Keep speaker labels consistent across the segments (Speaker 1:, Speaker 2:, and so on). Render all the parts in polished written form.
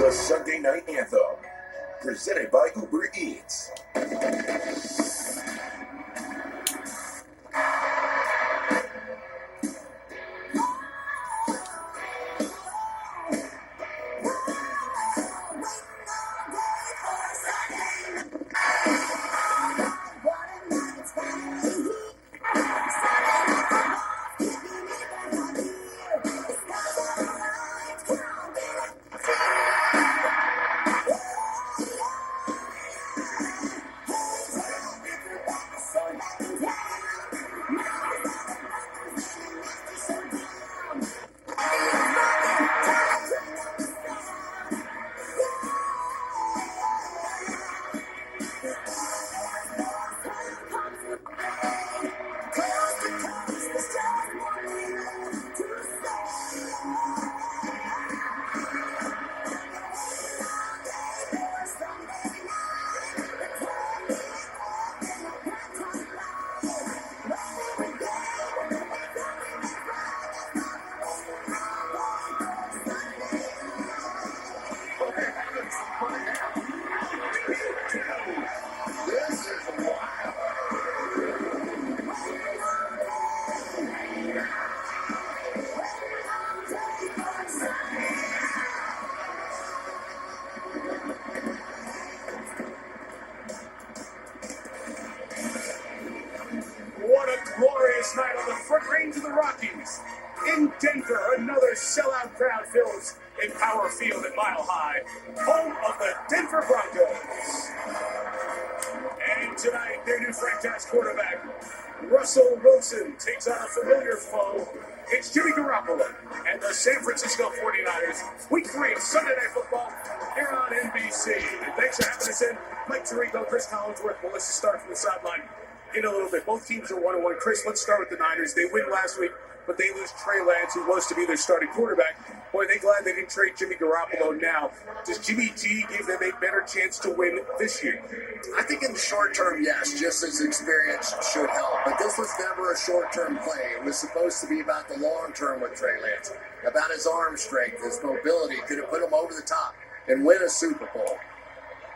Speaker 1: The Sunday Night Anthem, presented by Uber Eats.
Speaker 2: Night on the front range of the Rockies. In Denver, another sellout crowd fills in Power Field at Mile High, home of the Denver Broncos. And tonight, their new franchise quarterback, Russell Wilson, takes on a familiar foe. It's Jimmy Garoppolo and the San Francisco 49ers. Week 3 of Sunday Night Football here on NBC. And thanks for having us in. Mike Tirico, Chris Collinsworth, Melissa Stark from the sideline. In a little bit. Both teams are 1-1. Chris, let's start with the Niners. They win last week, but they lose Trey Lance, who was to be their starting quarterback. Boy, they glad they didn't trade Jimmy Garoppolo now. Does Jimmy G give them a better chance to win this year?
Speaker 3: I think in the short term, yes, just as experience should help. But this was never a short-term play. It was supposed to be about the long term with Trey Lance, about his arm strength, his mobility, could have put him over the top and win a Super Bowl.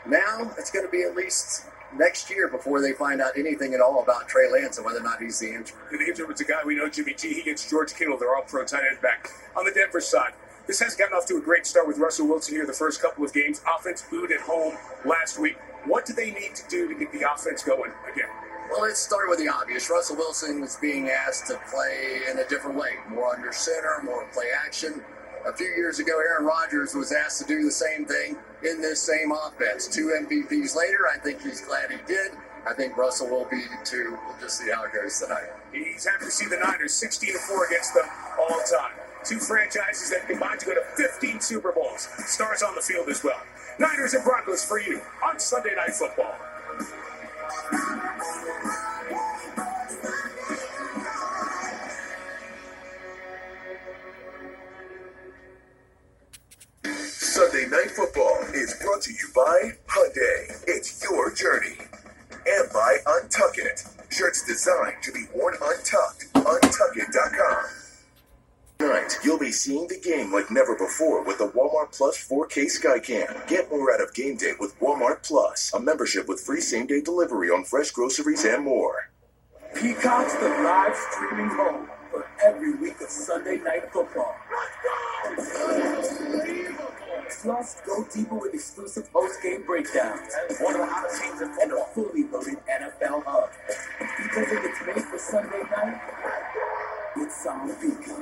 Speaker 3: Now it's going to be at least next year before they find out anything at all about Trey Lance and whether or not he's the answer.
Speaker 2: The answer was a guy we know, Jimmy G. He gets George Kittle. They're all pro tight end back. On the Denver side, this has gotten off to a great start with Russell Wilson here the first couple of games. Offense booed at home last week. What do they need to do to get the offense going again?
Speaker 3: Well, let's start with the obvious. Russell Wilson is being asked to play in a different way, more under center, more play action. A few years ago, Aaron Rodgers was asked to do the same thing in this same offense. 2 MVPs later, I think he's glad he did. I think Russell will be too. We'll just see how it goes tonight.
Speaker 2: He's happy to see the Niners 16-4 against them all time. 2 franchises that combined to go to 15 Super Bowls. Stars on the field as well. Niners and Broncos for you on Sunday Night Football.
Speaker 1: Sunday Night Football is brought to you by Hyundai. It's your journey. And by Untuck It. Shirts designed to be worn untucked. UntuckIt.com. Tonight, you'll be seeing the game like never before with the Walmart Plus 4K Skycam. Get more out of game day with Walmart Plus, a membership with free same-day delivery on fresh groceries and more.
Speaker 4: Peacock's the live streaming home for every week of Sunday Night Football. Plus, go deeper with exclusive post-game breakdowns, one of the hottest teams in football, and a fully loaded NFL hub. Because if it's made for Sunday night, it's on Peacock.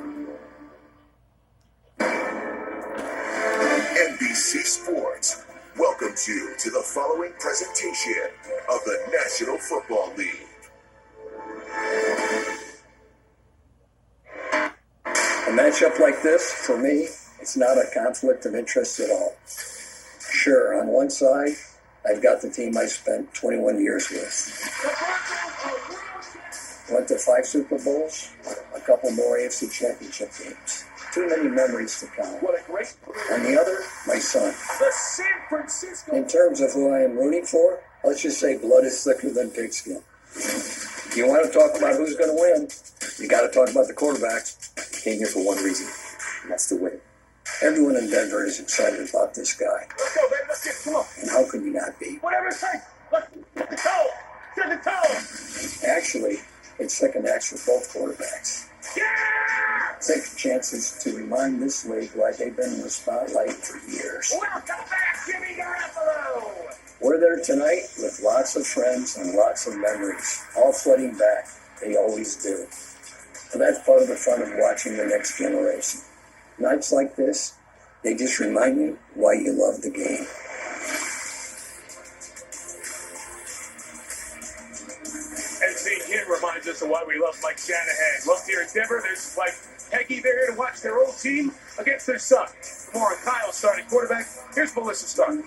Speaker 1: NBC Sports welcomes you to the following presentation of the National Football League.
Speaker 5: A matchup like this, for me, it's not a conflict of interest at all. Sure, on one side, I've got the team I spent 21 years with. Went to 5 Super Bowls, a couple more AFC Championship games. Too many memories to count.
Speaker 2: What a great...
Speaker 5: On the other, my son.
Speaker 2: The San Francisco...
Speaker 5: In terms of who I am rooting for, let's just say blood is thicker than pigskin. You want to talk about who's going to win, you got to talk about the quarterbacks.
Speaker 6: Came here for one reason, and that's to win.
Speaker 5: Everyone in Denver is excited about this guy.
Speaker 2: Let's go, baby. Let's get come on.
Speaker 5: And how can you not be?
Speaker 2: Whatever it takes. Let's get the toe. Get the toe.
Speaker 5: Actually, it's second acts for both quarterbacks.
Speaker 2: Yeah!
Speaker 5: Take chances to remind this league why they've been in the spotlight for years.
Speaker 2: Welcome back, Jimmy Garoppolo.
Speaker 5: We're there tonight with lots of friends and lots of memories, all flooding back. They always do. And that's part of the fun of watching the next generation. Nights like this, they just remind you why you love the game.
Speaker 2: And seeing him reminds us of why we love Mike Shanahan. Look, here in Denver, there's like Peggy. They're here to watch their old team against their son. More on Kyle starting quarterback. Here's Melissa Stark.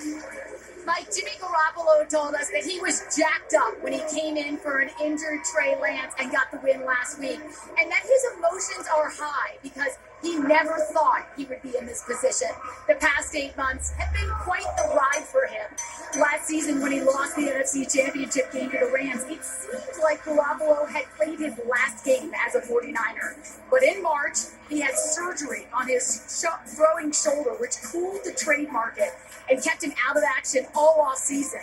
Speaker 6: Mike, Jimmy Garoppolo told us that he was jacked up when he came in for an injured Trey Lance and got the win last week, and that his emotions are high because he never thought he would be in this position. The past 8 months have been quite the ride for him. Last season, when he lost the NFC Championship game to the Rams, it seemed like Garoppolo had played his last game as a 49er. But in March, he had surgery on his throwing shoulder, which cooled the trade market and kept him out of action all off season.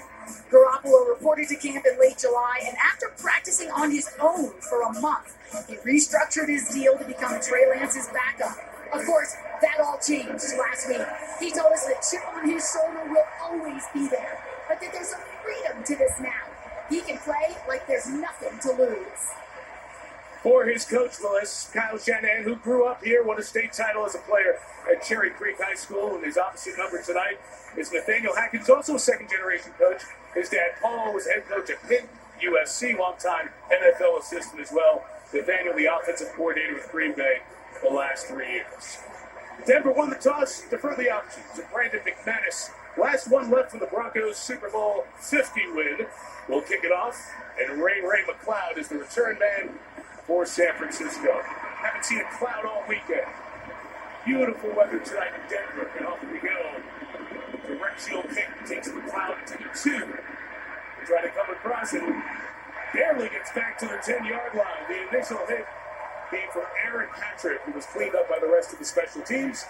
Speaker 6: Garoppolo reported to camp in late July, and after practicing on his own for a month, he restructured his deal to become Trey Lance's backup. Of course, that all changed last week. He told us that chip on his shoulder will always be there, but that there's a freedom to this now. He can play like there's nothing to lose.
Speaker 2: For his coach, Kyle Shanahan, who grew up here, won a state title as a player at Cherry Creek High School, and his opposite number tonight is Nathaniel Hackett's also second-generation coach. His dad, Paul, was head coach at Pitt, USC, longtime NFL assistant as well. Nathaniel, the offensive coordinator with Green Bay the last 3 years. Denver won the toss, deferred the option to Brandon McManus. Last one left for the Broncos' Super Bowl 50 win. We'll kick it off, and Ray McLeod is the return man for San Francisco. Haven't seen a cloud all weekend. Beautiful weather tonight in Denver, and off we go. The Rexfield pick takes the cloud to the 2. They try to come across and barely gets back to the 10-yard line. The initial hit came from Aaron Patrick, who was cleaned up by the rest of the special teams.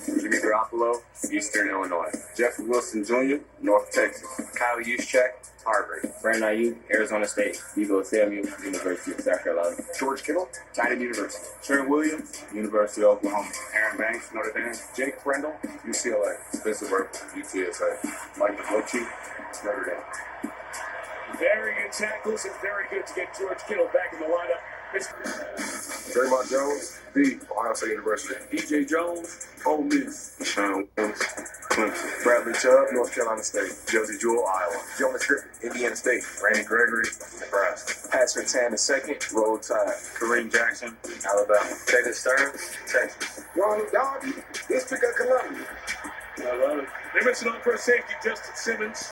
Speaker 7: Jimmy Garoppolo, Eastern Illinois. Jeff Wilson Jr., North Texas. Kyle Juszczyk, Harvard. Brandon Ayuk, Arizona State. Debo Samuel, University of South Carolina. George Kittle, Titan University. Trent Williams, University of Oklahoma. Aaron Banks, Notre Dame. Jake Brendel, UCLA. Spencer Burke, UTSA. Mike McGlinchey, Notre Dame.
Speaker 2: Very good tackles and very good to get George Kittle back in the lineup.
Speaker 7: Draymond Jones, the Ohio State University. DJ Jones, Ole Miss. Sean Williams, Clemson. Bradley Chubb, North Carolina State. Josie Jewell, Iowa. Jonas Griffin, Indiana State. Randy Gregory, Nebraska. Patrick Tan II, Roll Tide. Kareem Jackson, Alabama. Taylor Stearns, Texas. Ronald Darby, District of Columbia.
Speaker 2: I love it. They're missing on for a safety, Justin Simmons.